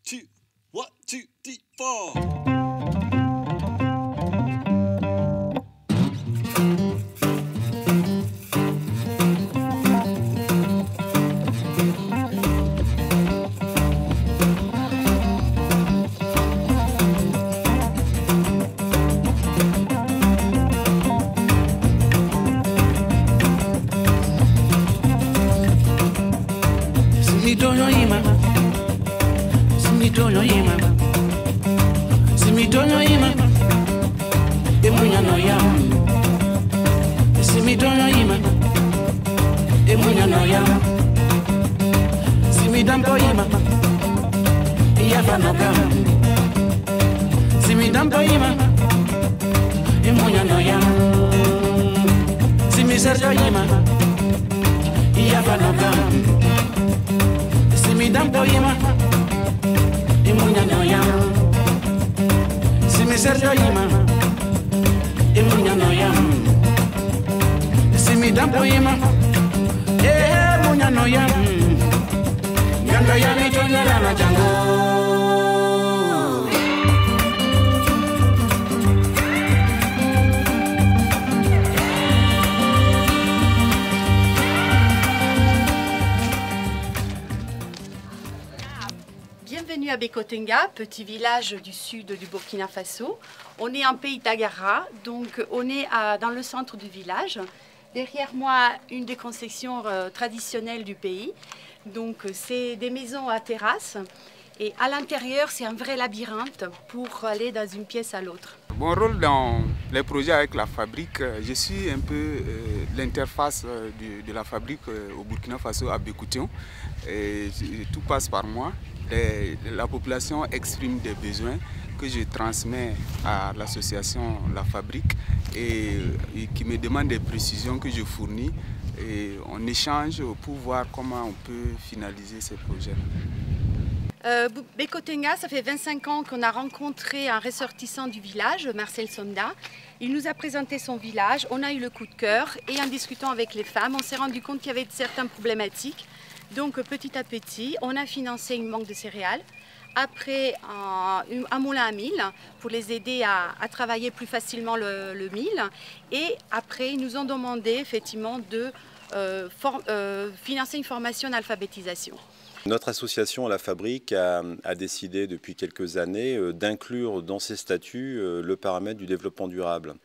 2, 1, 2, 3, 4. Bienvenue à Bekotenga, petit village du sud du Burkina Faso. On est en pays d'Agara, donc on est dans le centre du village. Derrière moi, une des concessions traditionnelles du pays. Donc c'est des maisons à terrasse et à l'intérieur c'est un vrai labyrinthe pour aller dans une pièce à l'autre. Mon rôle dans les projets avec la fabrique, je suis un peu l'interface de la fabrique au Burkina Faso à Bekoutien. Tout passe par moi. La population exprime des besoins que je transmets à l'association La Fabrique et qui me demande des précisions que je fournis et on échange pour voir comment on peut finaliser ces projets. Bekotenga, ça fait 25 ans qu'on a rencontré un ressortissant du village, Marcel Sonda. Il nous a présenté son village, on a eu le coup de cœur et en discutant avec les femmes, on s'est rendu compte qu'il y avait certaines problématiques. Donc petit à petit, on a financé une banque de céréales, après un moulin à mil pour les aider à travailler plus facilement le mil. Et après, ils nous ont demandé effectivement de financer une formation en alphabétisation. Notre association La Fabrique a décidé depuis quelques années d'inclure dans ses statuts le paramètre du développement durable.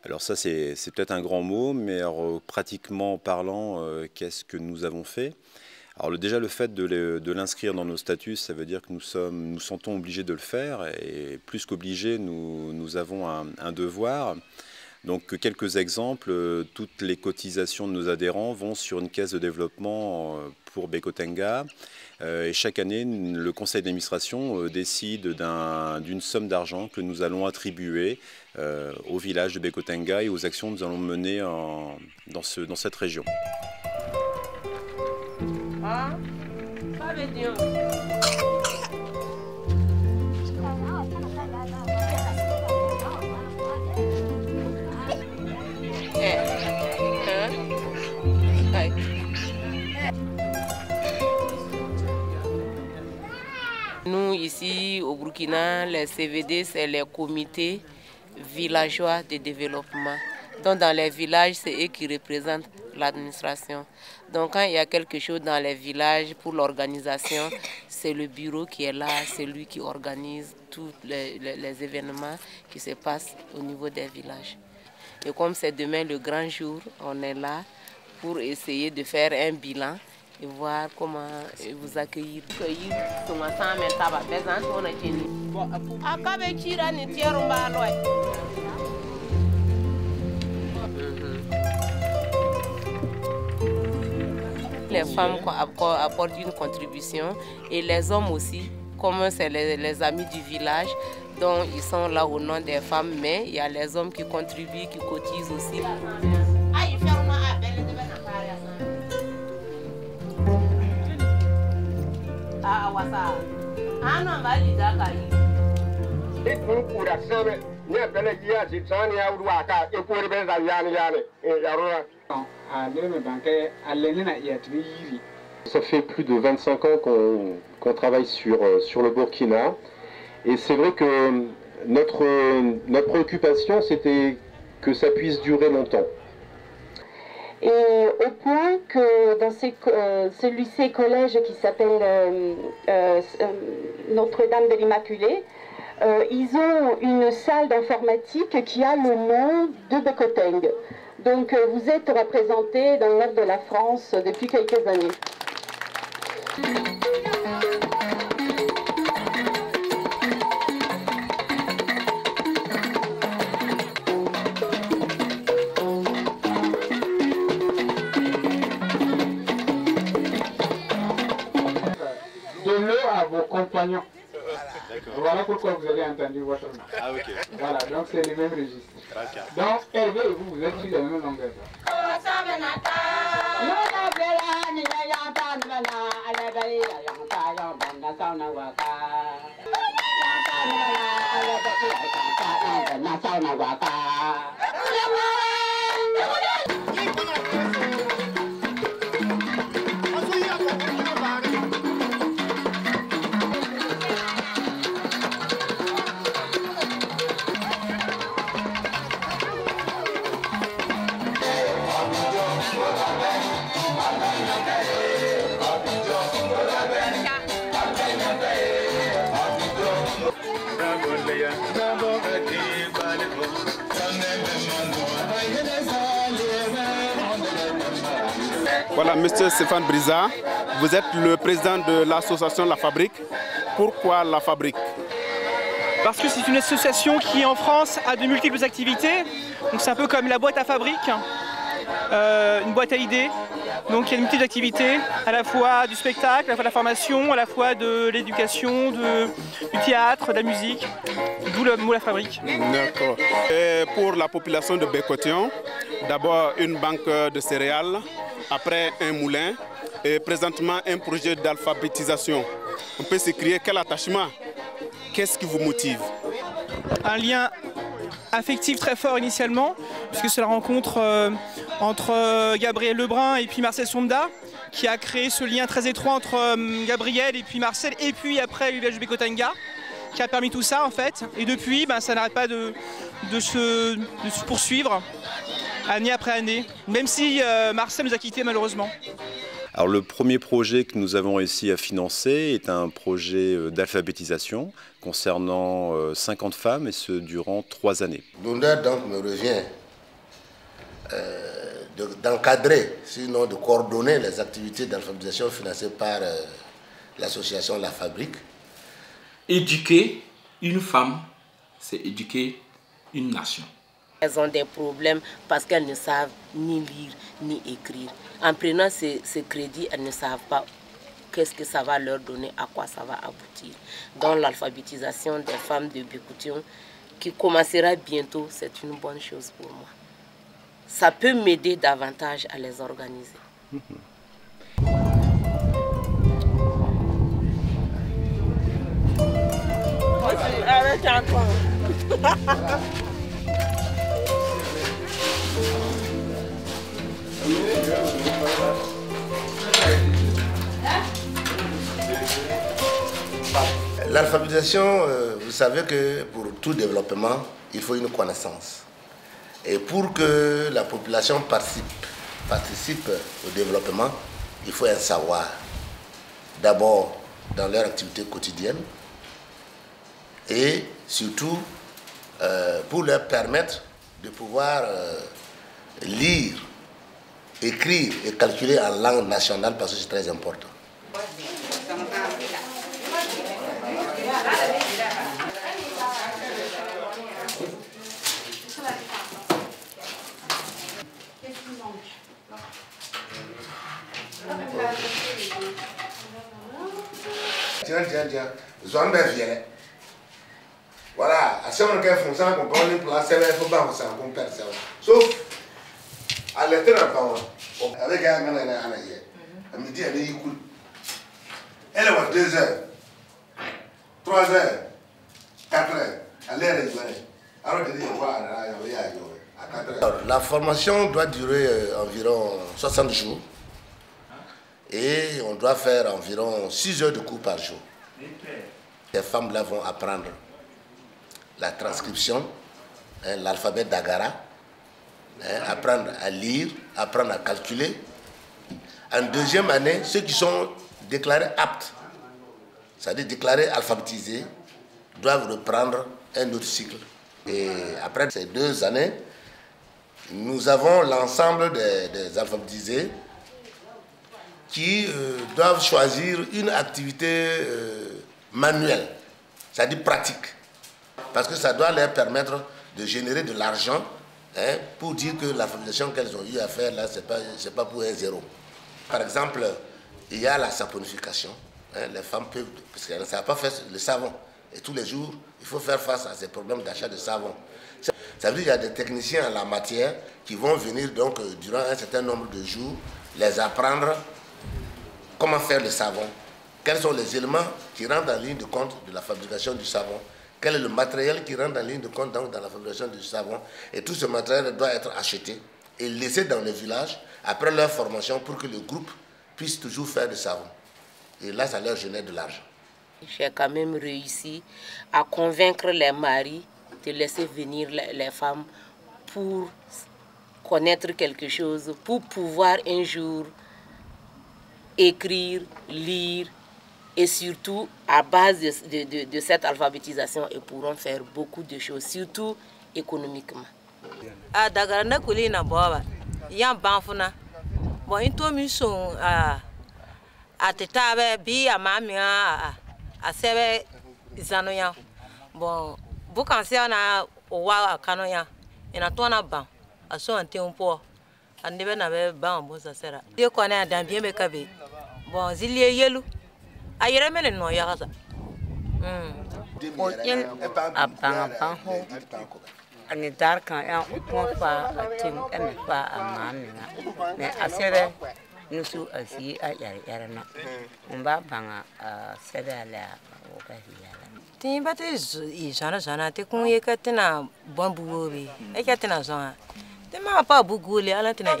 Alors ça c'est peut-être un grand mot, mais pratiquement parlant, qu'est-ce que nous avons fait ? Alors déjà le fait de l'inscrire dans nos statuts, ça veut dire que nous sentons obligés de le faire et plus qu'obligés, nous avons un devoir. Donc quelques exemples, toutes les cotisations de nos adhérents vont sur une caisse de développement pour Bekotenga et chaque année le conseil d'administration décide d'une somme d'argent que nous allons attribuer au village de Bekotenga et aux actions que nous allons mener dans cette région. Ah, ça veut dire. Nous, ici au Burkina, les CVD, c'est les comités villageois de développement. Donc, dans les villages, c'est eux qui représentent l'administration. Donc, quand il y a quelque chose dans les villages pour l'organisation, c'est le bureau qui est là, c'est lui qui organise tous les événements qui se passent au niveau des villages. Et comme c'est demain le grand jour, on est là pour essayer de faire un bilan et voir comment vous accueillir. Les femmes apportent une contribution et les hommes aussi, comme c'est les amis du village, donc ils sont là au nom des femmes, mais il y a les hommes qui contribuent, qui cotisent aussi. Ça fait plus de 25 ans qu'on travaille sur le Burkina. Et c'est vrai que notre préoccupation, c'était que ça puisse durer longtemps. Et au point que dans ce lycée-collège qui s'appelle Notre-Dame de l'Immaculée, ils ont une salle d'informatique qui a le nom de Bekoteng. Donc vous êtes représenté dans le nord de la France depuis quelques années. De l'eau à vos compagnons. Voilà pourquoi vous avez entendu votre nom. Ah ok. Voilà, donc c'est le même registre. Donc Hervé et vous, vous êtes sur la même longueur. Voilà, Monsieur Stéphane Brisa, vous êtes le président de l'association La Fabrique. Pourquoi La Fabrique? Parce que c'est une association qui en France a de multiples activités. Donc c'est un peu comme la boîte à fabrique, une boîte à idées. Donc il y a une multitude d'activités, à la fois du spectacle, à la fois de la formation, à la fois de l'éducation, du théâtre, de la musique, d'où le mot La Fabrique. D'accord. Et pour la population de Bekotion, d'abord une banque de céréales, après un moulin et présentement un projet d'alphabétisation. On peut s'écrire quel attachement? Qu'est-ce qui vous motive? Un lien affectif très fort initialement, puisque c'est la rencontre entre Gabriel Lebrun et puis Marcel Somda, qui a créé ce lien très étroit entre Gabriel et puis Marcel, et puis après le village de Bekotenga, qui a permis tout ça en fait. Et depuis, ça n'arrête pas de se poursuivre, année après année, même si Marcel nous a quittés malheureusement. Alors le premier projet que nous avons réussi à financer est un projet d'alphabétisation concernant 50 femmes et ce durant 3 années. L'honneur donc me revient d'encadrer, sinon de coordonner les activités d'alphabétisation financées par l'association La Fabrique. Éduquer une femme, c'est éduquer une nation. Elles ont des problèmes parce qu'elles ne savent ni lire ni écrire. En prenant ces crédits, elles ne savent pas qu'est-ce que ça va leur donner, à quoi ça va aboutir. Donc l'alphabétisation des femmes de Bekotion, qui commencera bientôt, c'est une bonne chose pour moi. Ça peut m'aider davantage à les organiser. L'alphabétisation, vous savez que pour tout développement, il faut une connaissance. Et pour que la population participe au développement, il faut un savoir. D'abord dans leur activité quotidienne et surtout pour leur permettre de pouvoir lire, écrire et calculer en langue nationale parce que c'est très important. Tiens. Zone de vielle. Voilà, à ce moment qu'elle fonctionne, on peut aller placer, il faut pas ça, on perd ça. Sauf à l'étranger, avec un gars, elle me dit, elle est cool. Elle va 2 heures, 3 heures, 4 heures, elle est réglée. Alors, je dis, voilà, à 4 heures. La formation doit durer environ 60 jours. Et on doit faire environ 6 heures de cours par jour. Les femmes-là vont apprendre la transcription, l'alphabet d'Agara, apprendre à lire, apprendre à calculer. En deuxième année, ceux qui sont déclarés aptes, c'est-à-dire déclarés alphabétisés, doivent reprendre un autre cycle. Et après ces 2 années, nous avons l'ensemble des alphabétisés qui doivent choisir une activité manuelle, c'est-à-dire pratique. Parce que ça doit leur permettre de générer de l'argent pour dire que l'alphabétisation qu'elles ont eu à faire là, c'est pas pour un zéro. Par exemple, il y a la saponification. Les femmes peuvent, parce qu'elles ne savent pas faire le savon. Et tous les jours, il faut faire face à ces problèmes d'achat de savon. Ça veut dire qu'il y a des techniciens en la matière qui vont venir donc durant un certain nombre de jours les apprendre comment faire le savon. Quels sont les éléments qui rentrent en ligne de compte de la fabrication du savon? Quel est le matériel qui rentre en ligne de compte dans la fabrication du savon? Et tout ce matériel doit être acheté et laissé dans le village après leur formation pour que le groupe puisse toujours faire du savon. Et là, ça leur génère de l'argent. J'ai quand même réussi à convaincre les maris de laisser venir les femmes pour connaître quelque chose, pour pouvoir un jour écrire, lire, et surtout à base de cette alphabétisation, ils pourront faire beaucoup de choses, surtout économiquement. Bon, bukan se na owa kano ya ina to na ban aso ante unpo ande be na be ban bo sasera de ko na dan bien be kabe bon zilie yelu ayere mele no ya kasa yen apa ho ani dar kan ya ko fa tim en fa amami na me asere nusu asi ayare na mba banga sebe ala o ka hiya tin bate jana te kun ye ka tena bon bugobi e ka tena zona te ma pa bugule ala tena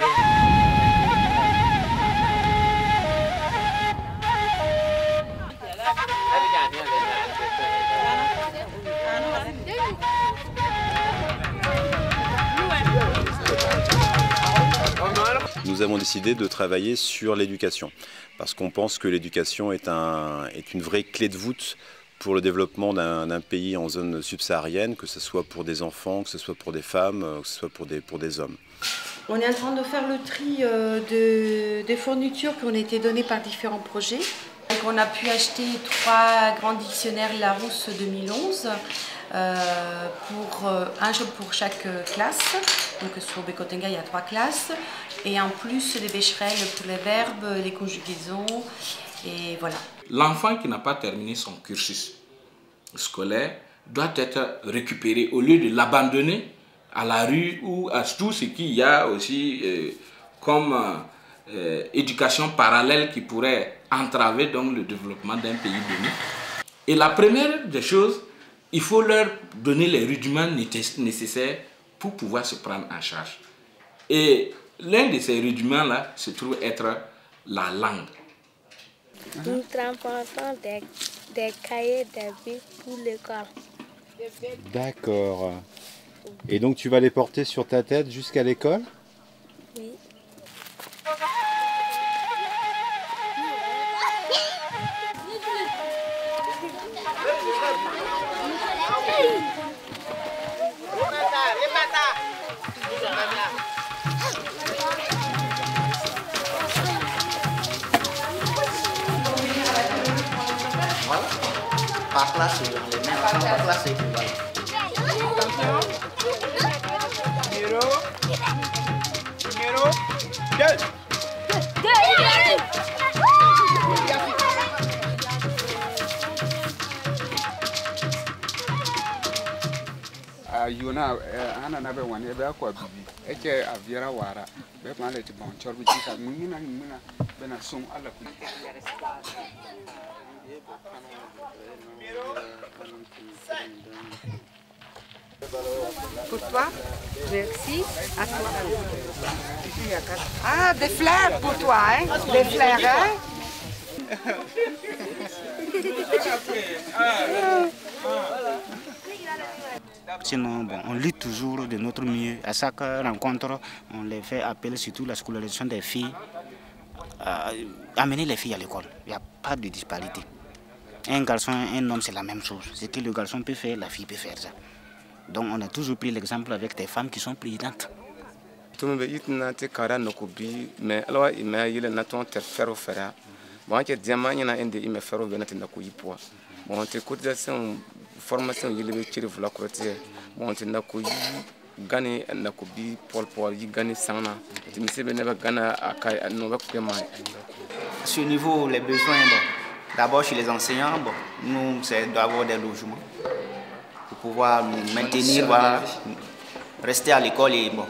Nous avons décidé de travailler sur l'éducation parce qu'on pense que l'éducation est une vraie clé de voûte pour le développement d'un pays en zone subsaharienne, que ce soit pour des enfants, que ce soit pour des femmes, que ce soit pour des hommes. On est en train de faire le tri des fournitures qui ont été données par différents projets. Donc on a pu acheter 3 grands dictionnaires Larousse 2011, un jour pour chaque classe. Donc sur Bekotenga, il y a 3 classes. Et en plus des bécherelles pour les verbes, les conjugaisons, et voilà. L'enfant qui n'a pas terminé son cursus scolaire doit être récupéré au lieu de l'abandonner à la rue ou à tout ce qu'il y a aussi comme éducation parallèle qui pourrait entraver donc le développement d'un pays donné. Et la première des choses, il faut leur donner les rudiments nécessaires pour pouvoir se prendre en charge. Et l'un de ces rudiments-là se trouve être la langue. Nous transportons des cahiers, des billes pour l'école. D'accord. Et donc tu vas les porter sur ta tête jusqu'à l'école? Oui. Pas placé, les mains sont pas placées. Attention. Numéro 2. Yona ana na be wan e be akwa bibi e ke aviera wara be ma le ti bon chorbi ti ka muna be na som ala ku Pour toi? Merci. À toi. Ah, des fleurs pour toi, hein? Des fleurs, hein? Sinon, bon, on lutte toujours de notre mieux. À chaque rencontre, on les fait appel, surtout la scolarisation des filles, amener les filles à l'école. Il n'y a pas de disparité. Un garçon et un homme, c'est la même chose. Ce que le garçon peut faire, la fille peut faire ça. Donc on a toujours pris l'exemple avec des femmes qui sont présidentes. Ce niveau, les besoins, d'abord chez les enseignants, nous, c'est d'avoir des logements pour pouvoir nous maintenir, voilà, rester à l'école. Et bon,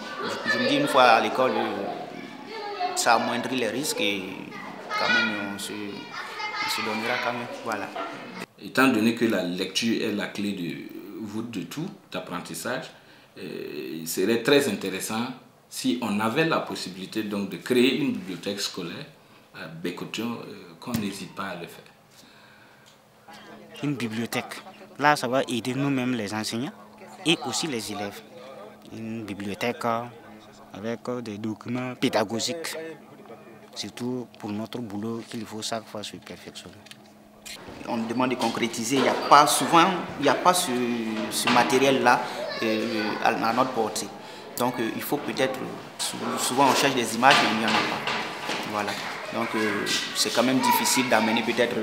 je me dis une fois à l'école, ça amoindrit les risques et quand même on se donnera quand même, voilà. Étant donné que la lecture est la clé de voûte de tout apprentissage, il serait très intéressant si on avait la possibilité donc de créer une bibliothèque scolaire à Bekotion, qu'on n'hésite pas à le faire. Une bibliothèque, là ça va aider nous-mêmes les enseignants et aussi les élèves. Une bibliothèque avec des documents pédagogiques, surtout pour notre boulot qu'il faut chaque fois se perfectionner. On nous demande de concrétiser, il n'y a pas souvent, il n'y a pas ce matériel-là à notre portée. Donc il faut peut-être, souvent on cherche des images mais il n'y en a pas. Voilà. Donc c'est quand même difficile d'amener peut-être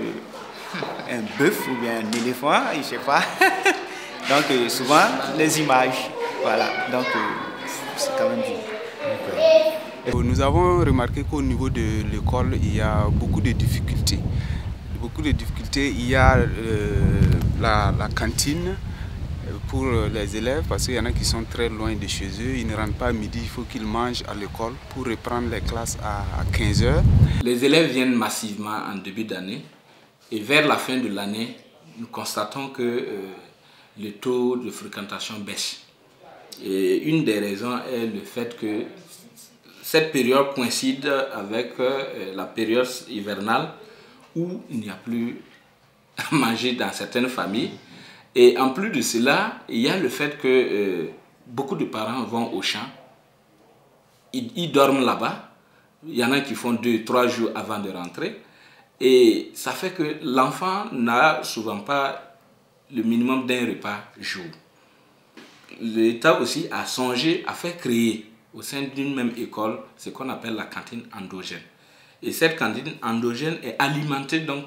un bœuf ou bien un éléphant, je ne sais pas. Donc souvent les images, voilà. Donc c'est quand même dur. Nous avons remarqué qu'au niveau de l'école, il y a beaucoup de difficultés. Il y a la cantine pour les élèves, parce qu'il y en a qui sont très loin de chez eux. Ils ne rentrent pas à midi, il faut qu'ils mangent à l'école pour reprendre les classes à 15 h. Les élèves viennent massivement en début d'année et vers la fin de l'année, nous constatons que le taux de fréquentation baisse. Et une des raisons est le fait que cette période coïncide avec la période hivernale où il n'y a plus à manger dans certaines familles. Et en plus de cela, il y a le fait que beaucoup de parents vont au champ, ils dorment là-bas, il y en a qui font 2-3 jours avant de rentrer, et ça fait que l'enfant n'a souvent pas le minimum d'un repas jour. L'État aussi a songé à faire créer au sein d'une même école ce qu'on appelle la cantine endogène. Et cette cantine endogène est alimentée donc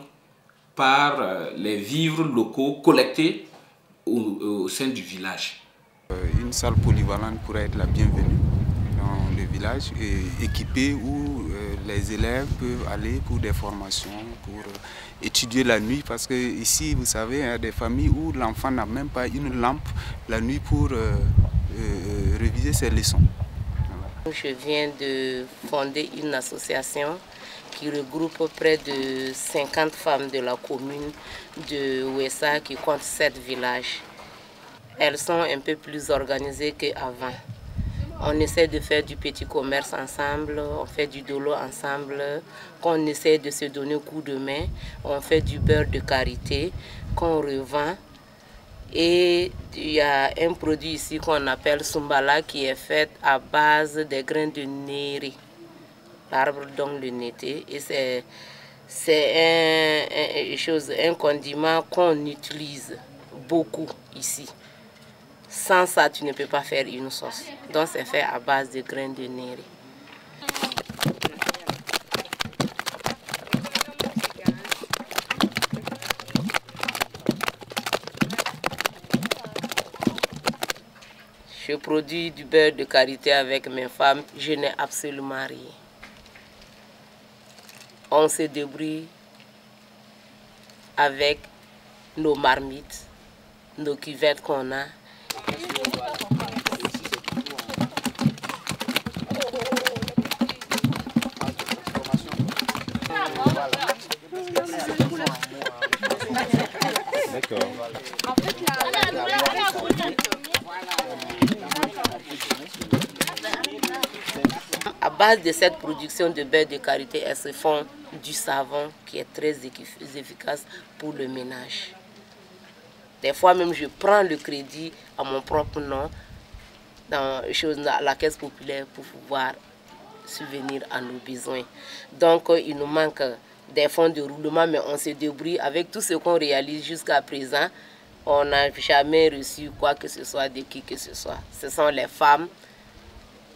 par les vivres locaux collectés au sein du village. Une salle polyvalente pourrait être la bienvenue dans le village, et équipée où les élèves peuvent aller pour des formations, pour étudier la nuit, parce que ici, vous savez, il y a des familles où l'enfant n'a même pas une lampe la nuit pour réviser ses leçons. Voilà. Je viens de fonder une association qui regroupe près de 50 femmes de la commune de Ouessa qui compte 7 villages. Elles sont un peu plus organisées qu'avant. On essaie de faire du petit commerce ensemble, on fait du dolo ensemble, on essaie de se donner coup de main, on fait du beurre de karité qu'on revend. Et il y a un produit ici qu'on appelle Sumbala qui est fait à base des grains de néré. L'arbre donc le nété, et c'est un condiment qu'on utilise beaucoup ici. Sans ça, tu ne peux pas faire une sauce. Donc c'est fait à base de grains de néré. Je produis du beurre de karité avec mes femmes, je n'ai absolument rien. On se débrouille avec nos marmites, nos cuvettes qu'on a. D'accord. À base de cette production de beurre de karité, elles se font du savon qui est très efficace pour le ménage. Des fois même, je prends le crédit à mon propre nom dans la caisse populaire pour pouvoir subvenir à nos besoins. Donc, il nous manque des fonds de roulement, mais on se débrouille avec tout ce qu'on réalise jusqu'à présent. On n'a jamais reçu quoi que ce soit de qui que ce soit. Ce sont les femmes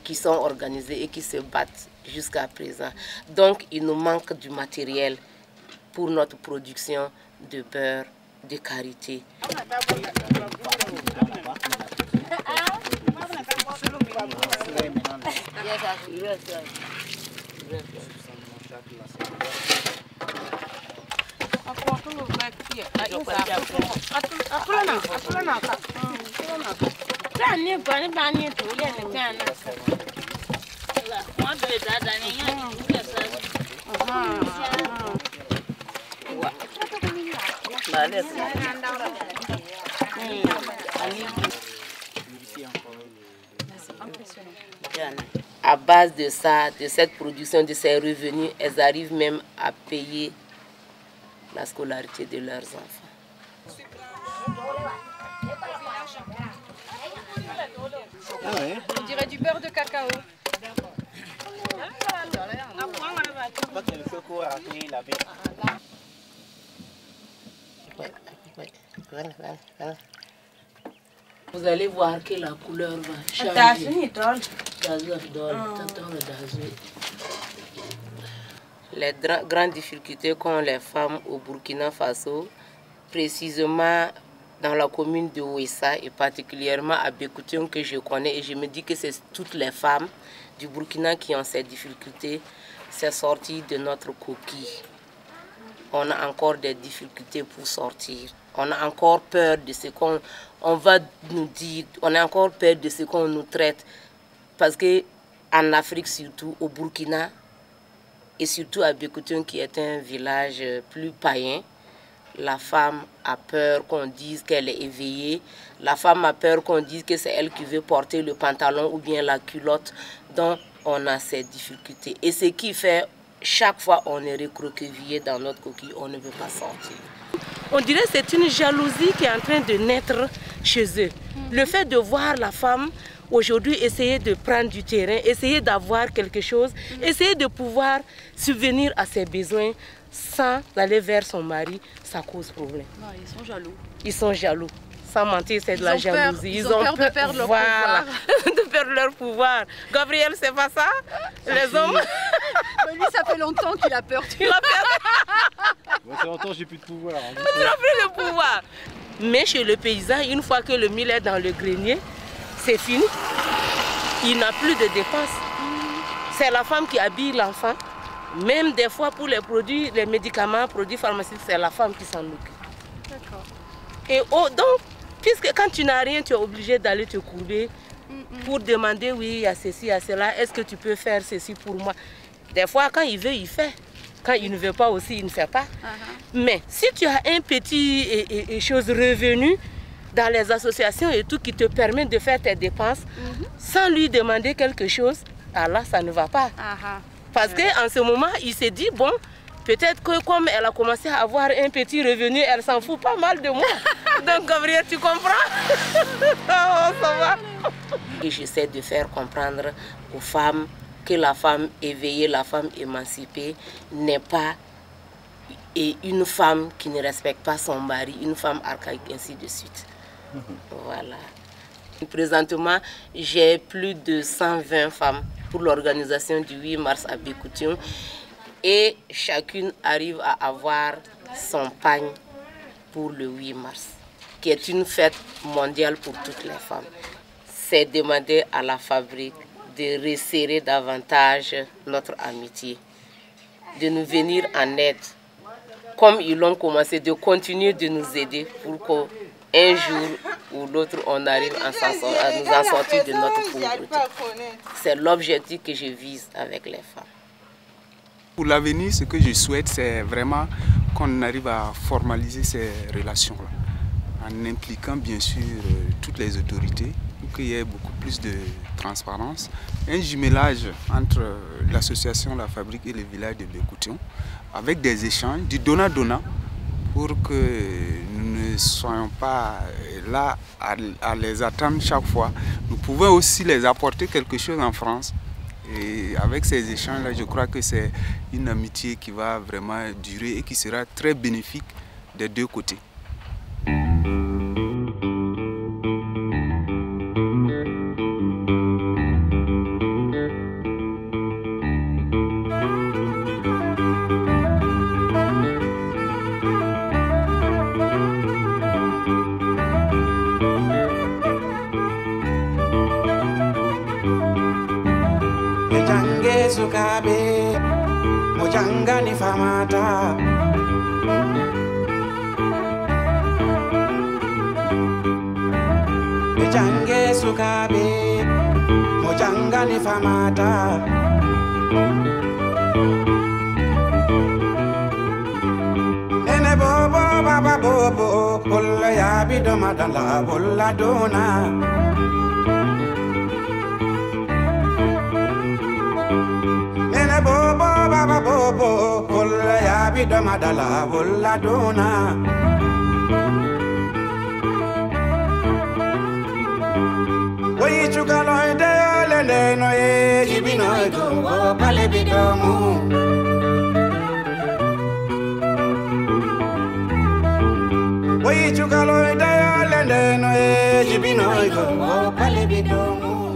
qui sont organisées et qui se battent jusqu'à présent. Donc, il nous manque du matériel pour notre production de beurre de karité. À base de ça, de cette production, de ces revenus, elles arrivent même à payer la scolarité de leurs enfants. On dirait du beurre de cacao. Vous allez voir que la couleur va changer. Les grandes difficultés qu'ont les femmes au Burkina Faso, précisément dans la commune de Ouessa et particulièrement à Bekoution que je connais, et je me dis que c'est toutes les femmes du Burkina qui ont ces difficultés, c'est sorti de notre coquille. On a encore des difficultés pour sortir. On a encore peur de ce qu'on va nous dire. On a encore peur de ce qu'on nous traite. Parce qu'en Afrique, surtout au Burkina, et surtout à Bekoution, qui est un village plus païen, la femme a peur qu'on dise qu'elle est éveillée. La femme a peur qu'on dise que c'est elle qui veut porter le pantalon ou bien la culotte. Donc, on a ces difficultés. Et ce qui fait, chaque fois, on est recroquevillé dans notre coquille, on ne veut pas sortir. On dirait que c'est une jalousie qui est en train de naître chez eux. Le fait de voir la femme aujourd'hui essayer de prendre du terrain, essayer d'avoir quelque chose, essayer de pouvoir subvenir à ses besoins sans aller vers son mari, ça cause problème. Non, ils sont jaloux. Ils sont jaloux. Sans mentir, c'est de la jalousie. Ils ont peur de perdre leur pouvoir. De perdre leur pouvoir. Gabriel, c'est pas ça? Les hommes. Mais lui, ça fait longtemps qu'il a peur. Il a peur. Moi, ça fait longtemps que j'ai plus de pouvoir. Il n'a plus le pouvoir. Mais chez le paysan, une fois que le mil est dans le grenier, c'est fini. Il n'a plus de dépenses. C'est la femme qui habille l'enfant. Même des fois pour les produits, les médicaments, produits pharmaceutiques, c'est la femme qui s'en occupe. D'accord. Et donc, puisque quand tu n'as rien, tu es obligé d'aller te courber pour demander, oui, il y a ceci, il y a cela, est-ce que tu peux faire ceci pour moi? Des fois, quand il veut, il fait. Quand il ne veut pas aussi, il ne fait pas. Mais si tu as un petit revenu dans les associations et tout qui te permet de faire tes dépenses sans lui demander quelque chose, alors ça ne va pas. Parce qu'en ce moment, il s'est dit, bon, peut-être que comme elle a commencé à avoir un petit revenu, elle s'en fout pas mal de moi. Donc, Gabriel, tu comprends? Ça va. Et j'essaie de faire comprendre aux femmes que la femme éveillée, la femme émancipée n'est pas une femme qui ne respecte pas son mari, une femme archaïque, ainsi de suite. Voilà. Présentement, j'ai plus de 120 femmes pour l'organisation du 8 mars à Bekoution. Et chacune arrive à avoir son pagne pour le 8 mars, qui est une fête mondiale pour toutes les femmes. C'est demander à la fabrique de resserrer davantage notre amitié, de nous venir en aide, comme ils l'ont commencé, de continuer de nous aider pour qu'un jour ou l'autre, on arrive à nous en sortir de notre pauvreté. C'est l'objectif que je vise avec les femmes. Pour l'avenir, ce que je souhaite, c'est vraiment qu'on arrive à formaliser ces relations-là. en impliquant bien sûr toutes les autorités pour qu'il y ait beaucoup plus de transparence. Un jumelage entre l'association La Fabrique et le village de Bécoution avec des échanges, du donnant-donnant pour que nous ne soyons pas là à les attendre chaque fois. Nous pouvons aussi les apporter quelque chose en France. Et avec ces échanges-là, je crois que c'est une amitié qui va vraiment durer et qui sera très bénéfique des deux côtés. Sukabe mojanga ni famata Mejange sukabe mojanga ni famata Nene bobo baba bobo Bolla ya bidomadala bolla dona Bobo baba bobo bolla ya bidomadala bolla dona Oyi chukalo ide lele no ye jibino dumbo pale bidomu Oyi chukalo ide lele no ye jibino dumbo pale bidomu